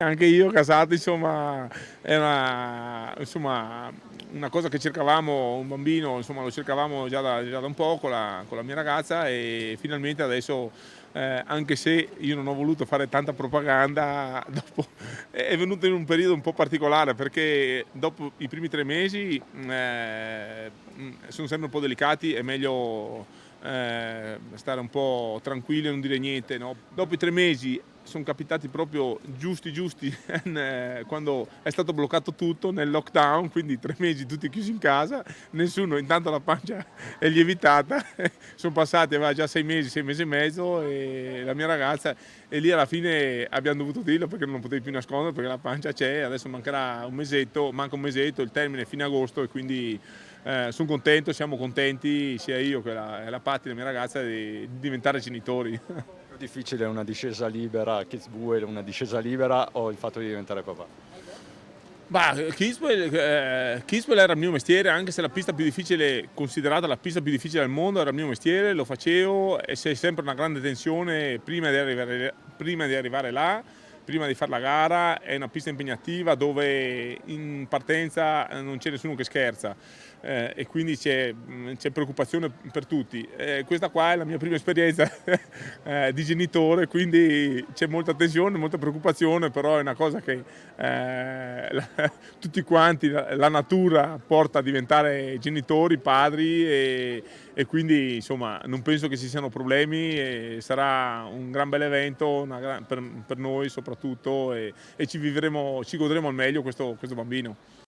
Anche io casato, insomma, è una cosa che cercavamo, un bambino, insomma, lo cercavamo già da un po' con la mia ragazza e finalmente adesso, anche se io non ho voluto fare tanta propaganda, dopo è venuto in un periodo un po' particolare perché dopo i primi 3 mesi, sono sempre un po' delicati, è meglio, stare un po' tranquilli e non dire niente, no, dopo i 3 mesi son capitati proprio giusti quando è stato bloccato tutto nel lockdown, quindi 3 mesi tutti chiusi in casa, nessuno, intanto la pancia è lievitata, son passati, aveva già 6 mesi, 6 mesi e mezzo e la mia ragazza e lì alla fine abbiam dovuto dirlo perché non lo potevi più nascondere, perché la pancia c'è, adesso manca un mesetto, il termine è fine agosto e quindi, son contento, siamo contenti sia io che la Patti, la mia ragazza, di diventare genitori. Più difficile una discesa libera a Kitzbühel, una discesa libera o il fatto di diventare papà? Bah, Kitzbühel era il mio mestiere, anche se la pista più difficile, considerata la pista più difficile al mondo, era il mio mestiere, lo facevo e c'è sempre una grande tensione prima di arrivare là, prima di fare la gara, è una pista impegnativa dove in partenza non c'è nessuno che scherza, e quindi c'è preoccupazione per tutti. Questa qua è la mia prima esperienza di genitore, quindi c'è molta tensione, molta preoccupazione, però è una cosa che tutti quanti, la natura porta a diventare genitori, padri e quindi insomma non penso che ci siano problemi e sarà un gran bell'evento per noi soprattutto e ci godremo al meglio questo bambino.